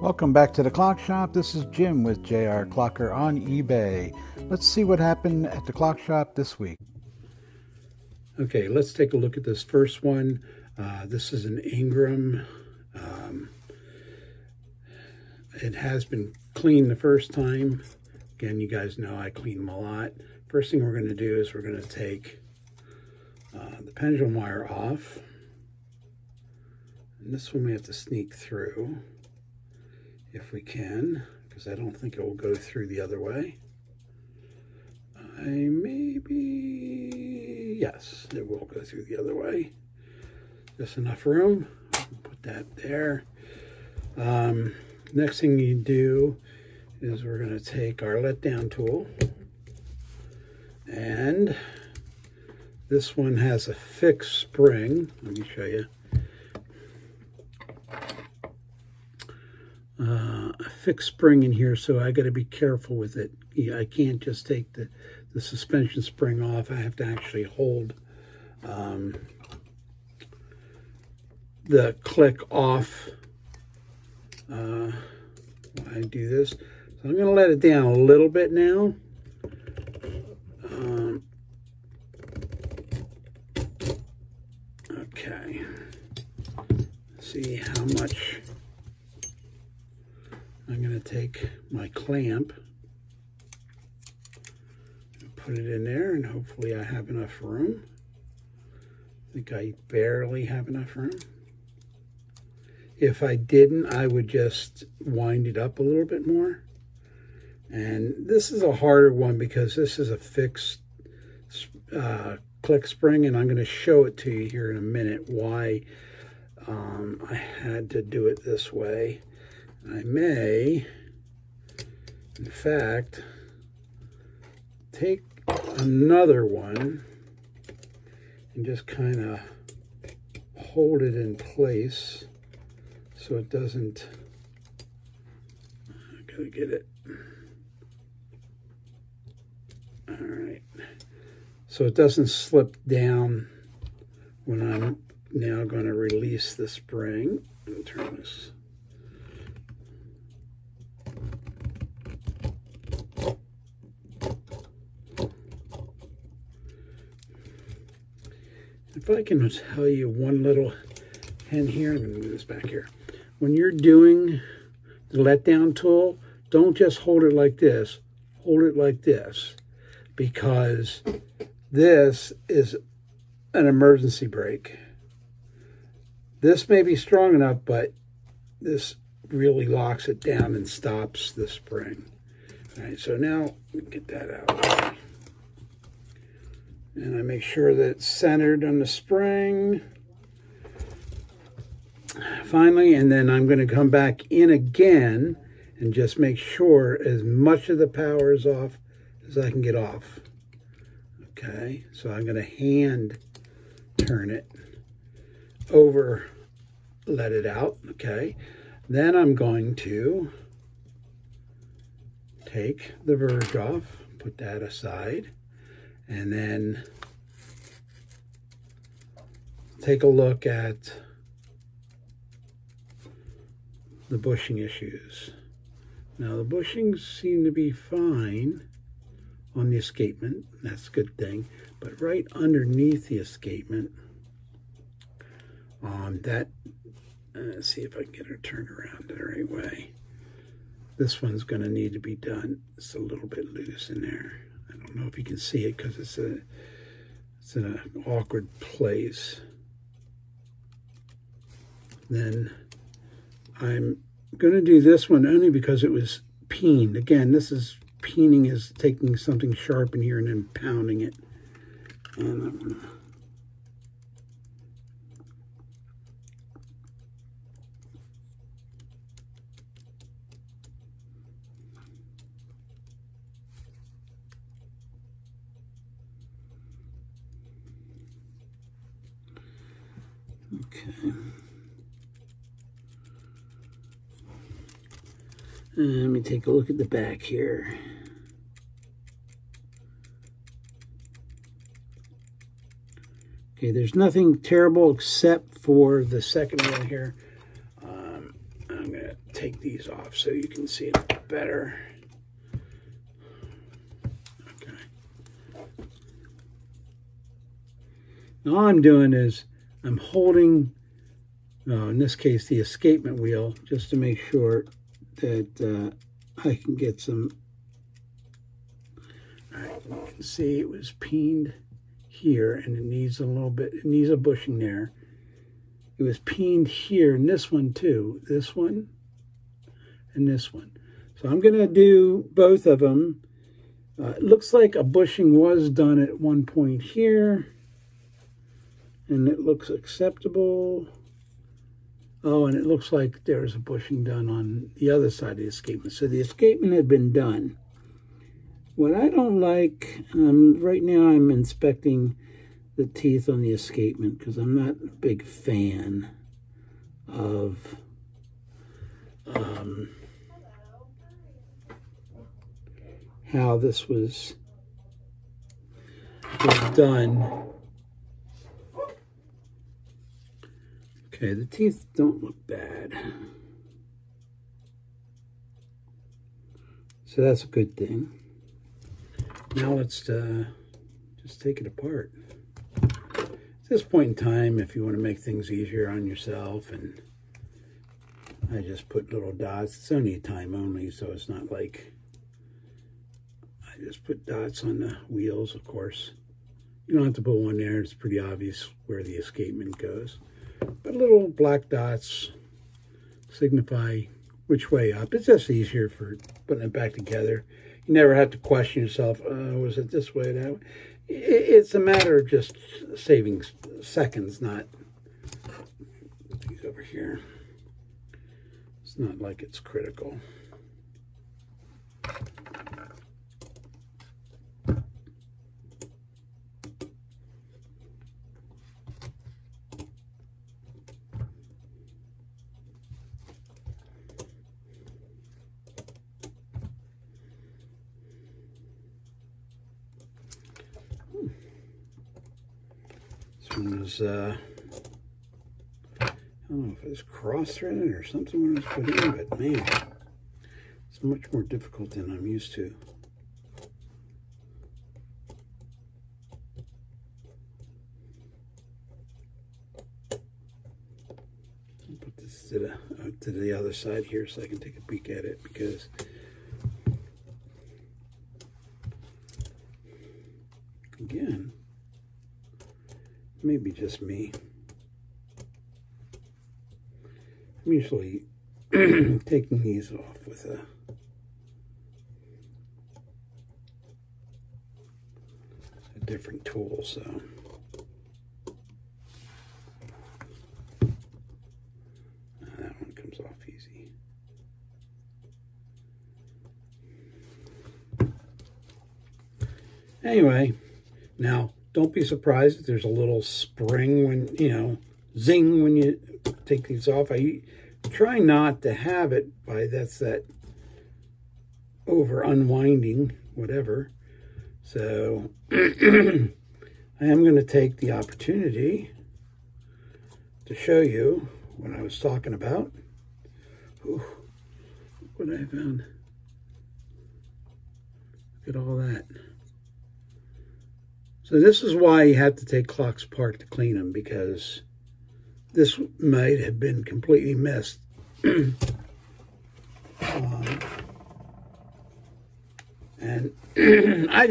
Welcome back to the Clock Shop. This is Jim with JR Clocker on eBay. Let's see what happened at the Clock Shop this week. Okay, let's take a look at this first one. This is an Ingraham. It has been cleaned the first time. Again, you guys know I clean them a lot. First thing we're going to do is we're going to take the pendulum wire off. And this one we have to sneak through if we can, because I don't think it will go through the other way. Yes, it will go through the other way. Just enough room. Put that there. Next thing you do is we're going to take our letdown tool, and this one has a fixed spring. Let me show you. A fixed spring in here, so I got to be careful with it. I can't just take the suspension spring off. I have to actually hold the click off when I do this. So I'm going to let it down a little bit now. Okay. See how much. I'm going to take my clamp and put it in there, and hopefully I have enough room. I think I barely have enough room. If I didn't, I would just wind it up a little bit more. And this is a harder one because this is a fixed click spring, and I'm going to show it to you here in a minute why I had to do it this way. I may, in fact, take another one and just kind of hold it in place so it doesn't, I gotta get it. All right. So it doesn't slip down when I'm now going to release the spring and turn this. If I can tell you one little hint here, I'm going to move this back here. When you're doing the letdown tool, don't just hold it like this. Hold it like this, because this is an emergency brake. This may be strong enough, but this really locks it down and stops the spring. All right, so now we get that out. And I make sure that it's centered on the spring. Finally, and then I'm going to come back in again and just make sure as much of the power is off as I can get off. Okay, so I'm going to hand turn it over, let it out. Okay, then I'm going to take the verge off, put that aside, and then take a look at the bushing issues. Now the bushings seem to be fine on the escapement. That's a good thing. But right underneath the escapement, let's see if I can get her turned around the right way. This one's going to need to be done. It's a little bit loose in there. I don't know if you can see it because it's in an awkward place. Then I'm going to do this one only because it was peened. Again, peening is taking something sharp in here and then pounding it. And I'm going to okay. Let me take a look at the back here. Okay, there's nothing terrible except for the second one here. I'm I'm going to take these off so you can see it better. Okay. Now all I'm doing is I'm holding, in this case, the escapement wheel, just to make sure that I can get some. All right, you can see it was peened here, and it needs a little bit, it needs a bushing there. It was peened here, and this one too, this one and this one. So I'm going to do both of them. It looks like a bushing was done at one point here, and it looks acceptable. Oh, and it looks like there's a bushing done on the other side of the escapement. So the escapement had been done. What I don't like, right now I'm inspecting the teeth on the escapement because I'm not a big fan of how this was done. Okay, the teeth don't look bad. So that's a good thing. Now let's just take it apart. At this point in time, if you want to make things easier on yourself, and I just put little dots. It's only a time only, so it's not like I just put dots on the wheels, of course. You don't have to put one there. It's pretty obvious where the escapement goes. But little black dots signify which way up. It's just easier for putting it back together. You never have to question yourself, was it this way, that way? It's a matter of just saving seconds, not these over here. It's not like it's critical. This one was, I don't know if it was cross-threaded or something when it was put in, but man, it's much more difficult than I'm used to. I'll put this to the other side here so I can take a peek at it, because again, maybe just me. I'm usually taking these off with a different tool, so that one comes off easy. Anyway, now don't be surprised if there's a little spring when, you know, zing when you take these off. I try not to have it by that over unwinding, whatever. So I am going to take the opportunity to show you what I was talking about. Ooh, look what I found. Look at all that. So this is why you have to take clocks apart to clean them, because this might have been completely missed. And I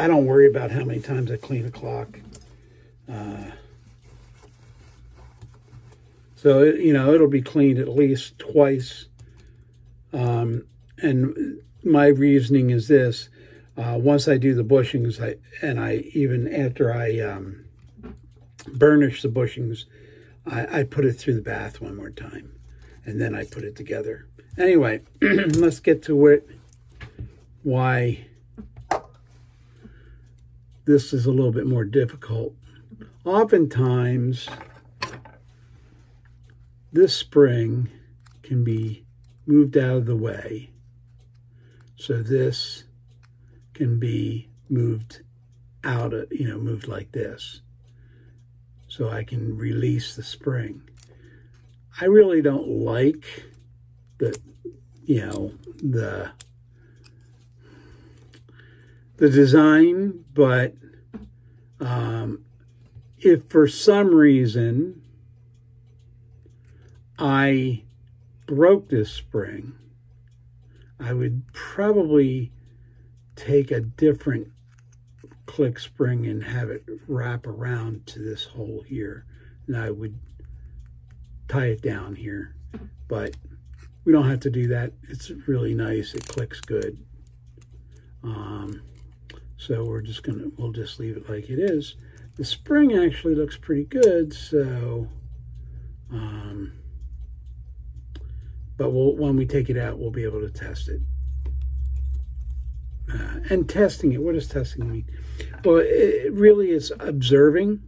don't worry about how many times I clean a clock. So, you know, it'll be cleaned at least twice. And my reasoning is this. Once I do the bushings, even after I burnish the bushings, I put it through the bath one more time, and then I put it together. Anyway, let's get to why this is a little bit more difficult. Oftentimes, this spring can be moved out of the way, so this can be moved out of, moved like this, so I can release the spring. I really don't like you know, the design, but if for some reason I broke this spring, I would probably take a different click spring and have it wrap around to this hole here, and I would tie it down here, but we don't have to do that. It's really nice. It clicks good. So we'll just leave it like it is. The spring actually looks pretty good, so but when we take it out, we'll be able to test it. And testing it, what does testing mean? Well, it really is observing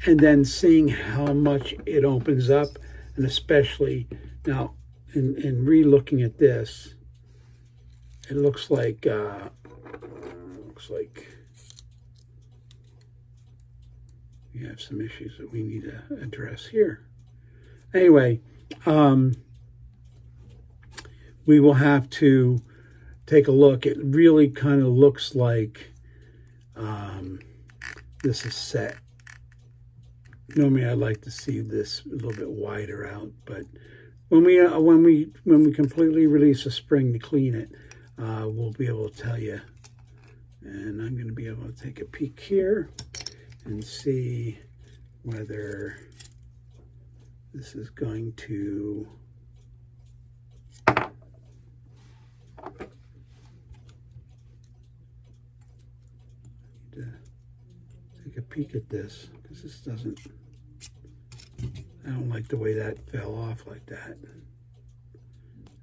and then seeing how much it opens up, and especially now in re-looking at this, it looks like we have some issues that we need to address here. Anyway, we will have to take a look. It really kind of looks like this is set. Normally I'd like to see this a little bit wider out, but when we completely release a spring to clean it, we'll be able to tell you. And I'm going to be able to take a peek here and see whether this is going to take a peek at this, because this doesn't, I don't like the way that fell off like that.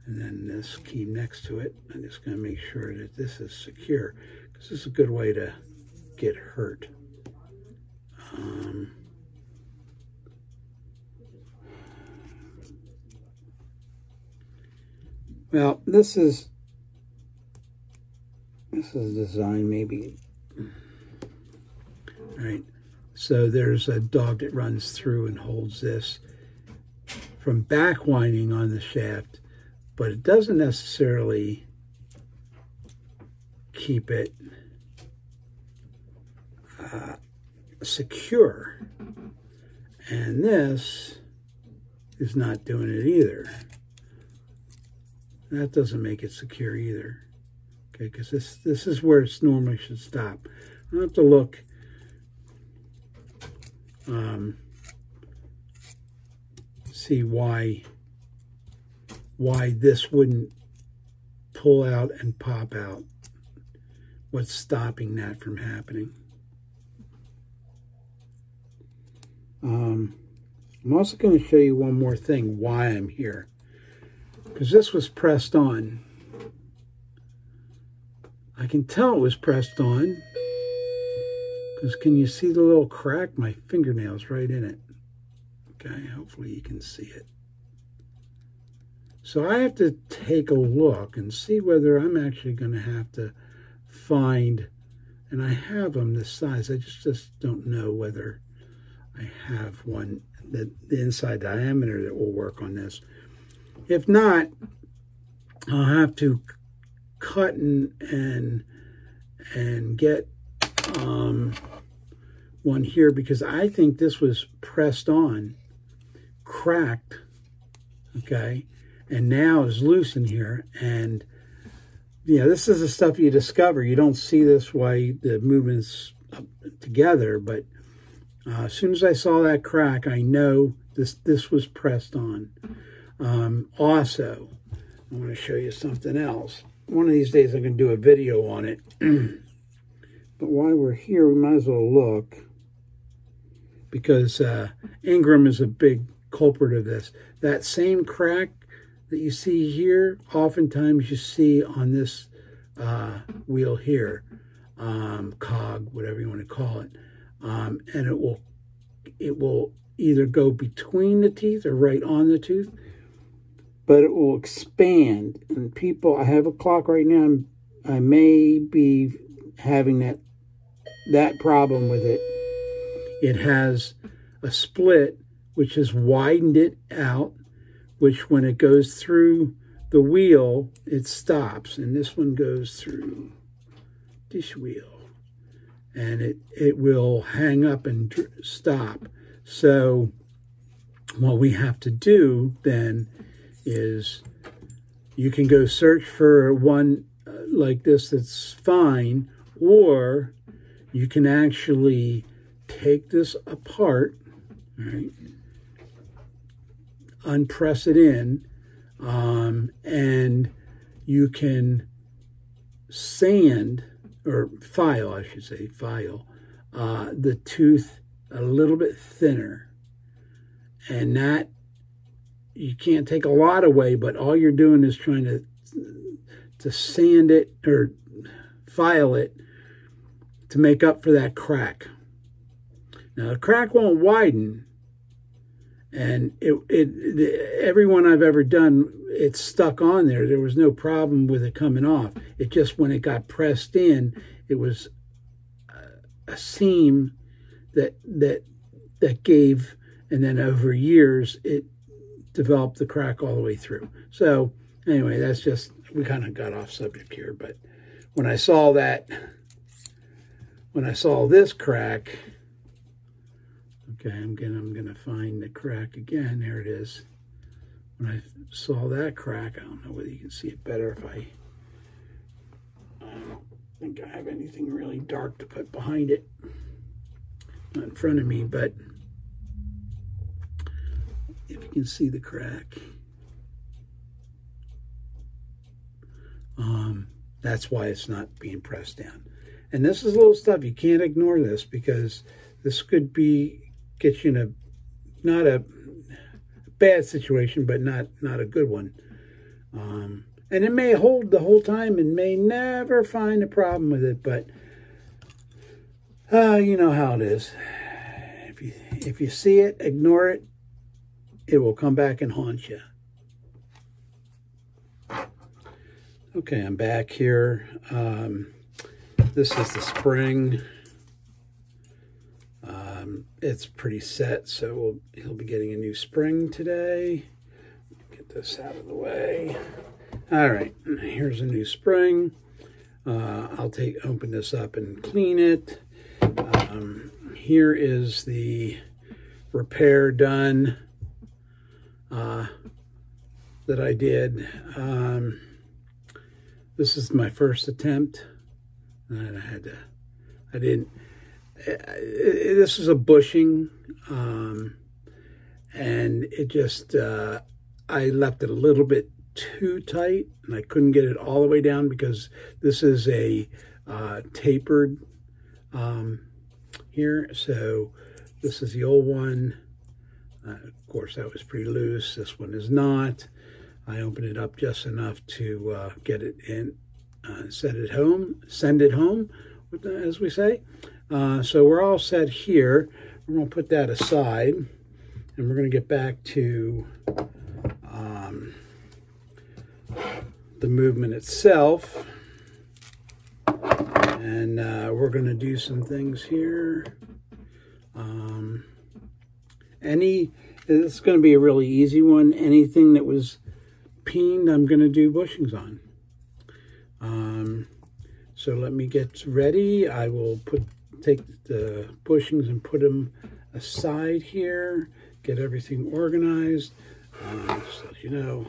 And then this key next to it, I'm just going to make sure that this is secure, because this is a good way to get hurt. Well, this is designed maybe. All right, so there's a dog that runs through and holds this from back winding on the shaft, but it doesn't necessarily keep it secure. And this is not doing it either. That doesn't make it secure either. Okay, because this is where it normally should stop. I'll have to look. See why this wouldn't pull out and pop out. What's stopping that from happening? I'm also going to show you one more thing why I'm here, because this was pressed on. I can tell it was pressed on because can you see the little crack? My fingernail's right in it. Okay, hopefully you can see it. So I have to take a look and see whether I'm actually going to have to find, and I have them this size, I just don't know whether I have one, the inside diameter that will work on this. If not, I'll have to cut and get one here, because I think this was pressed on, cracked, okay, and now is loose in here. And you know, this is the stuff you discover. You don't see this way, the movements up together, but as soon as I saw that crack, I know this was pressed on. Also, I want to show you something else. One of these days I'm going to do a video on it. But while we're here, we might as well look, because Ingraham is a big culprit of this. That same crack that you see here, oftentimes you see on this wheel here, cog, whatever you want to call it. And it will either go between the teeth or right on the tooth, but it will expand. And people, I have a clock right now, I may be having that problem with it. It has a split which has widened it out, which when it goes through the wheel, it stops, and this one goes through this wheel, and it will hang up and stop. So what we have to do then is you can go search for one like this that's fine, or you can actually take this apart, right, unpress it in, and you can sand, or file, I should say, file the tooth a little bit thinner. And that, you can't take a lot away, but all you're doing is trying to sand it or file it to make up for that crack. Now, the crack won't widen, and every one I've ever done, it's stuck on there. There was no problem with it coming off. It just, when it got pressed in, it was a seam that gave, and then over years, it developed the crack all the way through. So anyway, that's just, we kind of got off subject here, but when I saw this crack, okay, I'm gonna find the crack again. There it is. When I saw that crack, I don't know whether you can see it better if I don't think I have anything really dark to put behind it. Not in front of me, but if you can see the crack, that's why it's not being pressed down. And this is little stuff. You can't ignore this, because this could get you in a, not a bad situation, but not a good one. And it may hold the whole time and may never find a problem with it, but you know how it is. If you see it, ignore it. It will come back and haunt you. Okay, I'm back here. This is the spring. It's pretty set, so he'll be getting a new spring today. Get this out of the way. All right, here's a new spring. I'll open this up and clean it. Here is the repair done that I did. This is my first attempt, and this is a bushing, and it just, I left it a little bit too tight, and I couldn't get it all the way down, because this is a tapered here. So this is the old one. Of course, that was pretty loose. This one is not. I opened it up just enough to get it in, send it home, as we say. So we're all set here. We're going to put that aside, and we're going to get back to the movement itself. And we're going to do some things here. It's going to be a really easy one. Anything that was peened, I'm going to do bushings on. So let me get ready. I will take the bushings and put them aside here, get everything organized. Just to let you know,